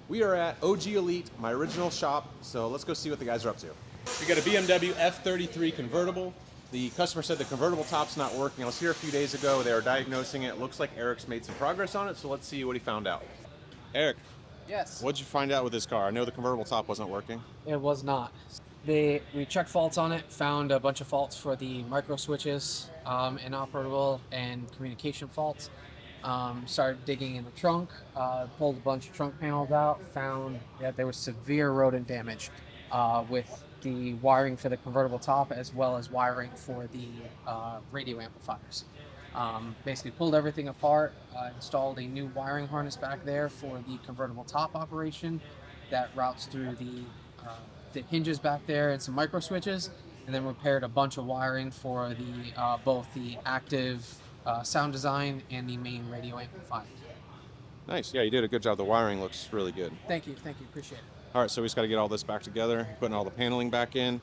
We are at OG Elite, my original shop, so let's go see what the guys are up to. We got a BMW F33 Convertible. The customer said the convertible top's not working. I was here a few days ago. They were diagnosing it. Looks like Eric's made some progress on it, so let's see what he found out. Eric, Yes. what'd you find out with this car? I know the convertible top wasn't working. It was not. We checked faults on it, found a bunch of faults for the micro switches, inoperable, and communication faults. Started digging in the trunk, pulled a bunch of trunk panels out, found that there was severe rodent damage with the wiring for the convertible top as well as wiring for the radio amplifiers. Basically pulled everything apart, installed a new wiring harness back there for the convertible top operation that routes through the hinges back there and some micro switches, and then repaired a bunch of wiring for the both the active sound design and the main radio amplifier. Nice. Yeah, you did a good job. The wiring looks really good. Thank you, appreciate it. All right, so we just got to get all this back together, putting all the paneling back in.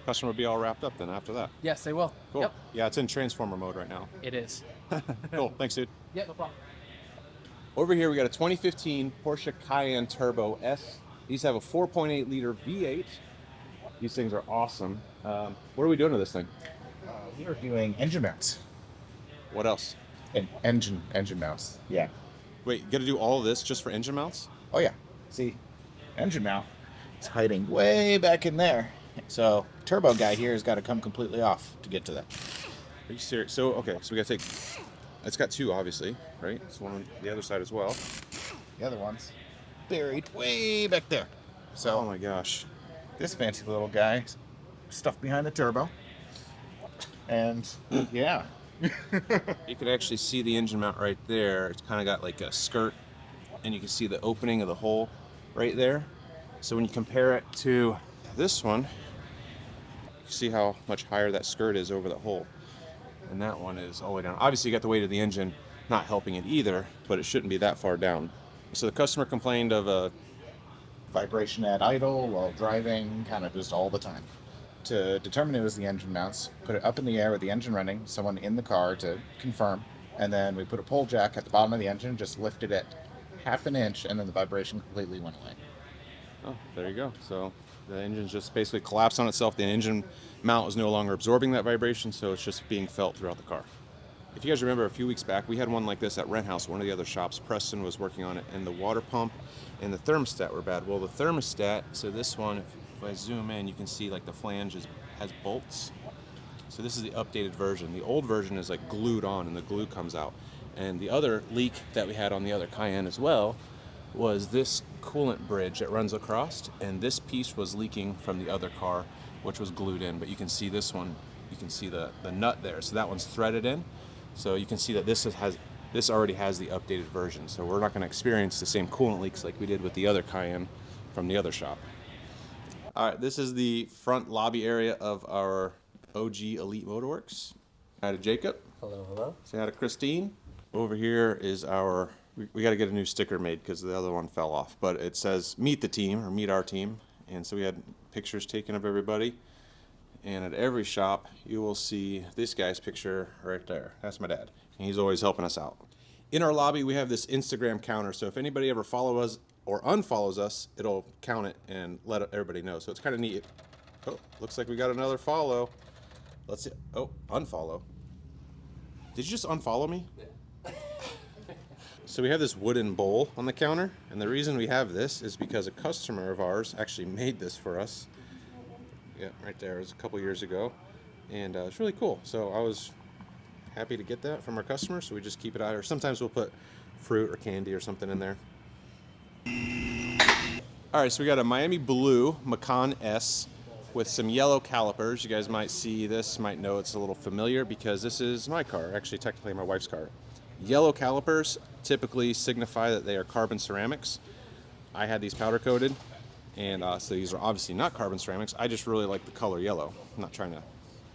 Customer will be all wrapped up then after that. Yes, they will. Cool. Yep. Yeah, it's in transformer mode right now. It is. Cool. Thanks, dude. Yeah, no problem. Over here, we got a 2015 Porsche Cayenne Turbo S. These have a 4.8 liter V8. These things are awesome. What are we doing with this thing? We are doing engine mounts. What else? And engine mounts. Yeah. Wait, you got to do all of this just for engine mounts? Oh yeah. See, engine mount is hiding way back in there. So turbo guy here has got to come completely off to get to that. Are you serious? So, okay, so we got to take... It's got two, obviously, right? It's one on the other side as well. The other one's buried way back there. So Oh my gosh. this fancy little guy stuffed behind the turbo. And yeah. You can actually see the engine mount right there. It's kind of got like a skirt, and you can see the opening of the hole right there. So when you compare it to this one, you see how much higher that skirt is over the hole. And that one is all the way down. Obviously, you got the weight of the engine not helping it either, but it shouldn't be that far down. So the customer complained of a Vibration at idle while driving, kind of just all the time. To determine it was the engine mounts, put it up in the air with the engine running, someone in the car to confirm, and then we put a pole jack at the bottom of the engine, just lifted it half an inch, and then the vibration completely went away. Oh, there you go. So the engine's just basically collapsed on itself. The engine mount is no longer absorbing that vibration, so it's just being felt throughout the car. If you guys remember a few weeks back, we had one like this at Rent House, one of the other shops. Preston was working on it, and the water pump and the thermostat were bad. Well, the thermostat, so this one, if I zoom in, you can see like the flange has bolts. So this is the updated version. The old version is like glued on, and the glue comes out. And the other leak that we had on the other Cayenne as well was this coolant bridge that runs across, and this piece was leaking from the other car, which was glued in. But you can see this one, you can see the nut there. So that one's threaded in. So you can see that this already has the updated version. So we're not going to experience the same coolant leaks like we did with the other Cayenne from the other shop. All right, this is the front lobby area of our OG Elite Motorworks. Hi to Jacob. Hello, hello. Say hi to Christine. Over here is our, we got to get a new sticker made because the other one fell off, but it says meet the team or meet our team. And so we had pictures taken of everybody. And at every shop, you will see this guy's picture right there. That's my dad. And he's always helping us out. In our lobby, we have this Instagram counter. So if anybody ever follows us or unfollows us, it'll count it and let everybody know. So it's kind of neat. Oh, looks like we got another follow. Let's see. Oh, unfollow. Did you just unfollow me? Yeah. So we have this wooden bowl on the counter. And the reason we have this is because a customer of ours actually made this for us. Yeah, right there. It was a couple years ago, and it's really cool. So I was happy to get that from our customers, so we just keep it out. Or sometimes we'll put fruit or candy or something in there. All right, so we got a Miami Blue Macan S with some yellow calipers. You guys might see this, might know it's a little familiar because this is my car, actually technically my wife's car. Yellow calipers typically signify that they are carbon ceramics. I had these powder coated. And so these are obviously not carbon ceramics. I just really like the color yellow. I'm not trying to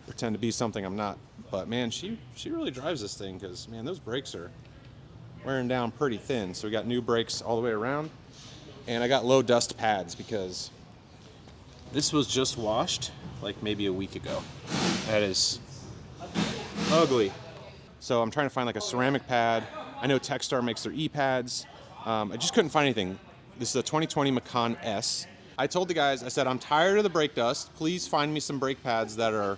pretend to be something I'm not. But man, she really drives this thing because, man, those brakes are wearing down pretty thin. So we got new brakes all the way around. And I got low dust pads because this was just washed like maybe a week ago. That is ugly. So I'm trying to find like a ceramic pad. I know Techstar makes their E-pads. I just couldn't find anything. This is a 2020 Macan S. I told the guys, I said, I'm tired of the brake dust. Please find me some brake pads that are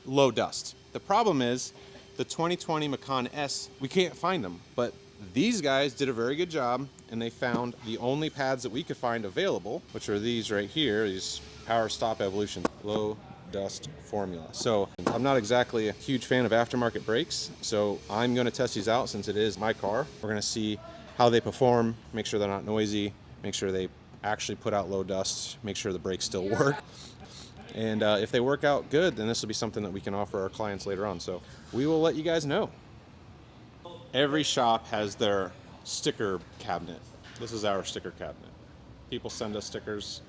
low dust. The problem is the 2020 Macan S, we can't find them, but these guys did a very good job, and they found the only pads that we could find available, which are these right here, these Power Stop Evolution low dust formula. So I'm not exactly a huge fan of aftermarket brakes, so I'm going to test these out since it is my car. We're going to see how they perform, make sure they're not noisy, make sure they actually put out low dust, make sure the brakes still work. And if they work out good, then this will be something that we can offer our clients later on. So we will let you guys know. Every shop has their sticker cabinet. This is our sticker cabinet. People send us stickers,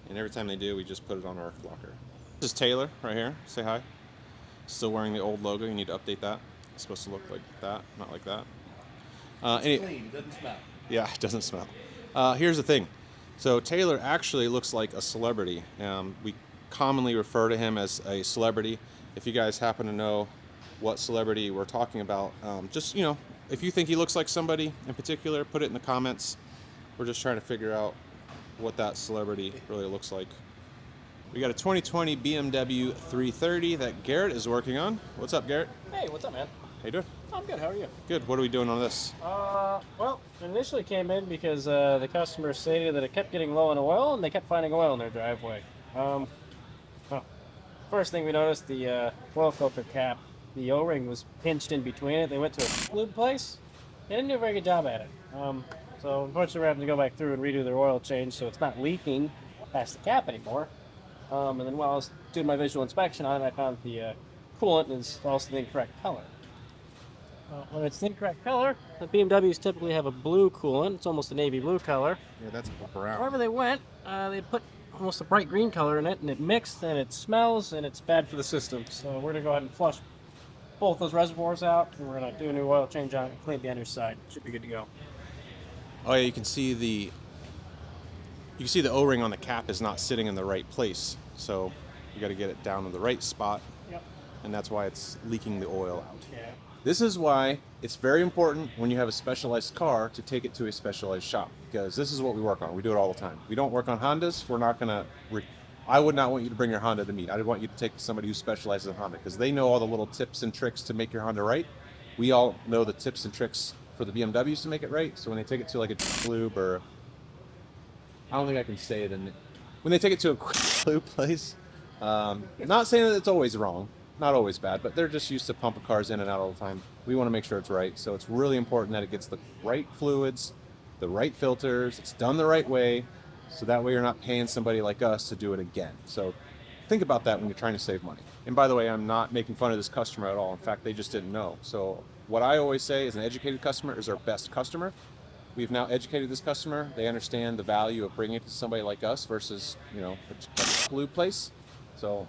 and every time they do, we just put it on our locker. This is Taylor right here. Say hi. Still wearing the old logo. You need to update that. It's supposed to look like that, not like that. It's clean. It doesn't smell. Yeah, it doesn't smell. Here's the thing. So Taylor actually looks like a celebrity. We commonly refer to him as a celebrity. If you guys happen to know what celebrity we're talking about, just, you know, if you think he looks like somebody in particular, put it in the comments. We're just trying to figure out what that celebrity really looks like. We got a 2020 BMW 330 that Garrett is working on. What's up, Garrett? Hey, what's up, man? How you doing? I'm good. How are you? Good. What are we doing on this? Well, it initially came in because the customer stated that it kept getting low on oil, and they kept finding oil in their driveway. Well, first thing we noticed, the oil filter cap, the O-ring was pinched in between it. They went to a lube place. They didn't do a very good job at it. So unfortunately, we're having to go back through and redo their oil change, so it's not leaking past the cap anymore. And then while I was doing my visual inspection on it, I found the coolant is also the incorrect color. When it's the incorrect color, the BMWs typically have a blue coolant. It's almost a navy blue color. Yeah, that's brown. Wherever they went, they put almost a bright green color in it, and it mixed, and it smells, and it's bad for the system. So we're going to go ahead and flush both those reservoirs out, and we're going to do a new oil change on it and clean the underside. Should be good to go. Oh yeah, you can see the O-ring on the cap is not sitting in the right place. So you got to get it down in the right spot. Yep. And that's why it's leaking the oil out. Yeah. This is why it's very important when you have a specialized car to take it to a specialized shop, because this is what we work on. We do it all the time. We don't work on Hondas. We're not going to I would not want you to bring your Honda to me. I would want you to take it to somebody who specializes in Honda, because they know all the little tips and tricks to make your Honda right. We all know the tips and tricks for the BMWs to make it right. So when they take it to like a lube, or I don't think I can say it, when they take it to a lube place, not saying that it's always wrong, not always bad, but they're just used to pumping cars in and out all the time. We want to make sure it's right. So it's really important that it gets the right fluids, the right filters, it's done the right way, so that way you're not paying somebody like us to do it again. So think about that when you're trying to save money. And by the way, I'm not making fun of this customer at all. In fact, they just didn't know. So what I always say is an educated customer is our best customer. We've now educated this customer. They understand the value of bringing it to somebody like us versus, you know, a blue place. So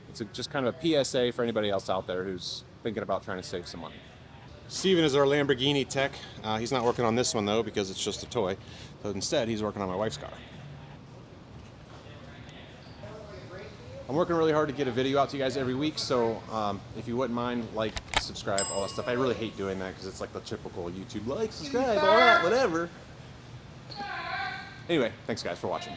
it's just kind of a PSA for anybody else out there who's thinking about trying to save some money. Steven is our Lamborghini tech. He's not working on this one though, because it's just a toy. So instead, he's working on my wife's car. I'm working really hard to get a video out to you guys every week, so if you wouldn't mind, like, subscribe, all that stuff. I really hate doing that because it's like the typical YouTube, like, subscribe, all that, whatever. Anyway, thanks guys for watching.